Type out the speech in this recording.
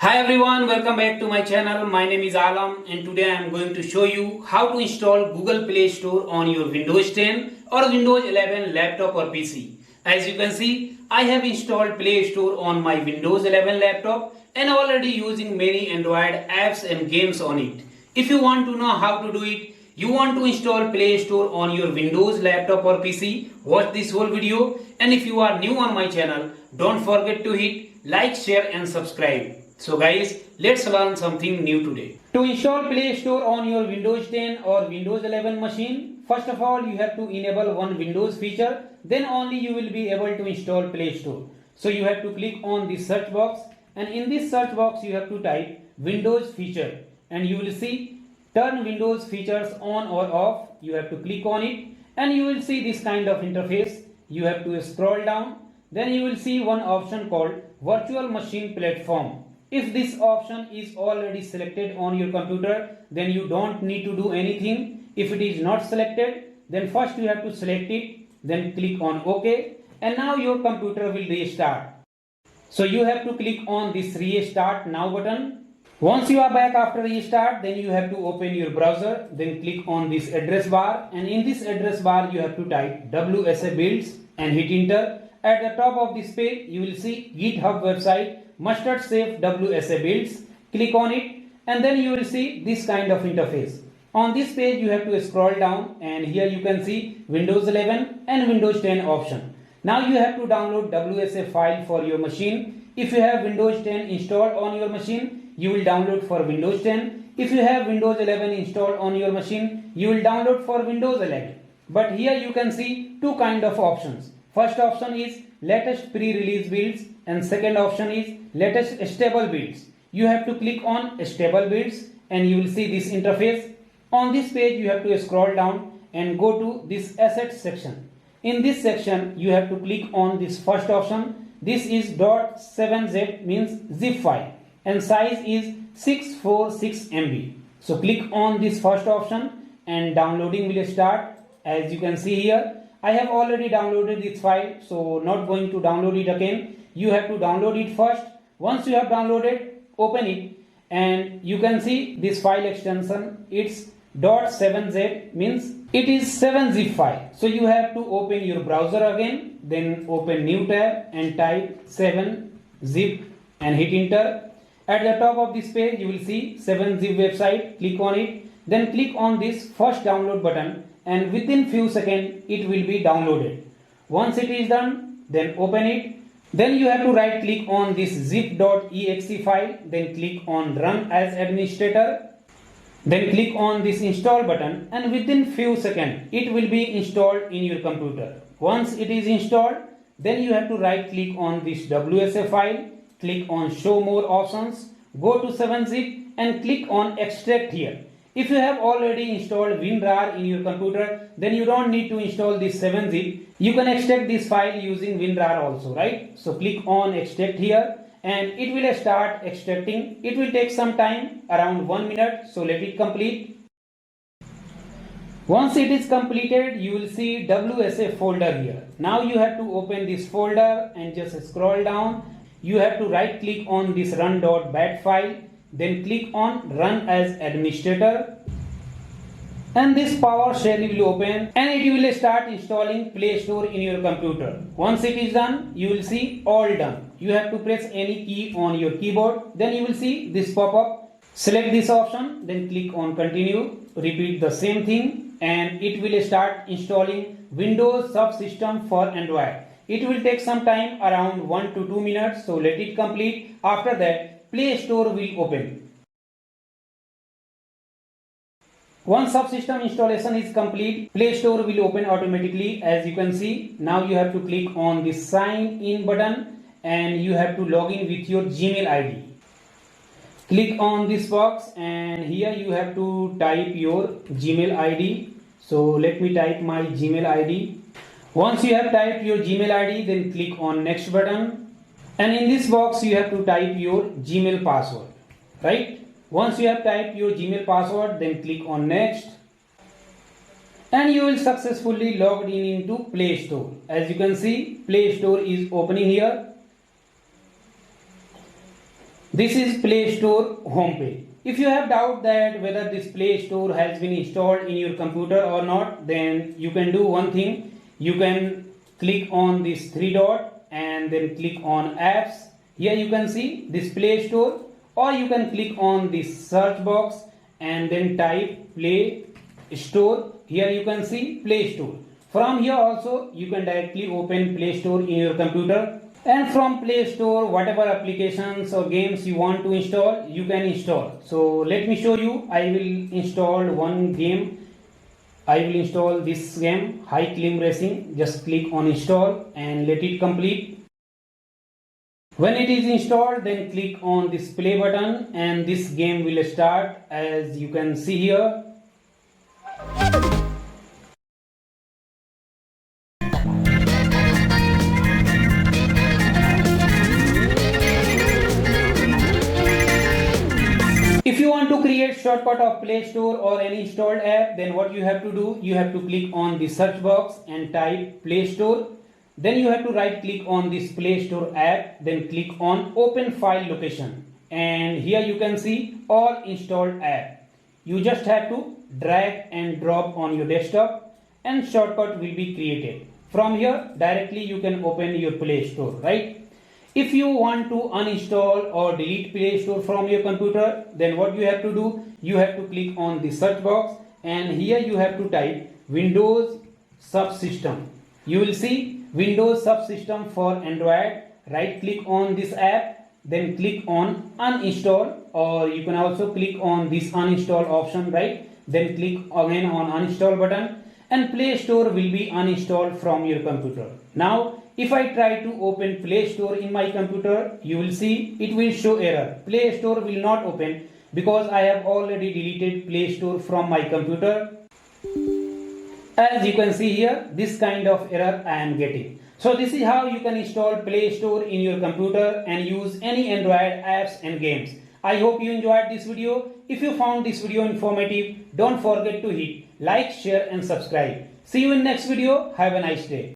Hi everyone, welcome back to my channel. My name is Alam and today I am going to show you how to install Google Play Store on your Windows 10 or Windows 11 laptop or PC. As you can see, I have installed Play Store on my Windows 11 laptop and already using many Android apps and games on it. If you want to know how to do it, you want to install Play Store on your Windows laptop or PC, watch this whole video, and if you are new on my channel, don't forget to hit like, share and subscribe. So guys, let's learn something new today. To install Play Store on your Windows 10 or Windows 11 machine, first of all you have to enable one Windows feature, then only you will be able to install Play Store. So you have to click on the search box and in this search box you have to type Windows feature and you will see turn Windows features on or off. You have to click on it and you will see this kind of interface. You have to scroll down, then you will see one option called virtual machine platform. If this option is already selected on your computer, then you don't need to do anything. If it is not selected, then first you have to select it, then click on OK, and now your computer will restart. So you have to click on this restart now button. Once you are back after restart, then you have to open your browser, then click on this address bar, and in this address bar you have to type WSA builds and hit enter. At the top of this page you will see GitHub website mustard safe WSA builds. Click on it and then you will see this kind of interface. On this page you have to scroll down and here you can see Windows 11 and Windows 10 option. Now you have to download WSA file for your machine. If you have Windows 10 installed on your machine, you will download for Windows 10. If you have Windows 11 installed on your machine, you will download for Windows 11. But here you can see two kind of options. First option is latest pre-release builds and second option is latest stable builds. You have to click on stable builds and you will see this interface. On this page you have to scroll down and go to this assets section. In this section you have to click on this first option. This is .7z means zip file and size is 646 MB. So click on this first option and downloading will start. As you can see here, I have already downloaded this file, so not going to download it again. You have to download it first. Once you have downloaded, open it and you can see this file extension. It's .7z means it is 7-zip file. So you have to open your browser again, then open new tab and type 7-zip and hit enter. At the top of this page you will see 7-zip website. Click on it, then click on this first download button and within few seconds it will be downloaded. Once it is done, then open it. Then you have to right click on this zip.exe file, then click on run as administrator. Then click on this install button and within few seconds it will be installed in your computer. Once it is installed, then you have to right click on this WSA file, click on show more options, go to 7-zip and click on extract here. If you have already installed WinRAR in your computer, then you don't need to install this 7-zip. You can extract this file using WinRAR also, right? So click on extract here and it will start extracting. It will take some time, around 1 minute, so let it complete. Once it is completed, you will see WSA folder here. Now you have to open this folder and just scroll down. You have to right click on this run.bat file. Then click on run as administrator and this PowerShell will open and it will start installing Play Store in your computer. Once it is done, you will see all done. You have to press any key on your keyboard, then you will see this pop up. Select this option, then click on continue. Repeat the same thing and it will start installing Windows Subsystem for Android. It will take some time, around 1 to 2 minutes, so let it complete. After that, Play Store will open. Once subsystem installation is complete, Play Store will open automatically. As you can see, now you have to click on the sign in button and you have to log in with your Gmail ID. Click on this box and here you have to type your Gmail ID. So let me type my Gmail ID. Once you have typed your Gmail ID, then click on next button. And in this box you have to type your Gmail password, right? Once you have typed your Gmail password, then click on next and you will successfully logged in into Play Store. As you can see, Play Store is opening here. This is Play Store homepage. If you have doubt that whether this Play Store has been installed in your computer or not, then you can do one thing. You can click on this three dot and then click on apps. Here you can see this Play Store, or you can click on this search box and then type Play Store. Here you can see Play Store. From here also you can directly open Play Store in your computer, and from Play Store whatever applications or games you want to install, you can install. So let me show you. I will install one game. I will install this game, High Climb Racing. Just click on install and let it complete. When it is installed, then click on this play button and this game will start, as you can see here. If you want to create shortcut of Play Store or any installed app, then what you have to do, you have to click on the search box and type Play Store. Then you have to right click on this Play Store app, then click on open file location, and here you can see all installed app. You just have to drag and drop on your desktop and shortcut will be created. From here directly you can open your Play Store, right? If you want to uninstall or delete Play Store from your computer, then what you have to do, you have to click on the search box and here you have to type Windows Subsystem. You will see Windows Subsystem for Android. Right click on this app, then click on uninstall, or you can also click on this uninstall option, right? Then click again on uninstall button and Play Store will be uninstalled from your computer. Now if I try to open Play Store in my computer, you will see it will show error. Play Store will not open because I have already deleted Play Store from my computer. As you can see here, this kind of error I am getting. So this is how you can install Play Store in your computer and use any Android apps and games. I hope you enjoyed this video. If you found this video informative, don't forget to hit like, share and subscribe. See you in next video. Have a nice day.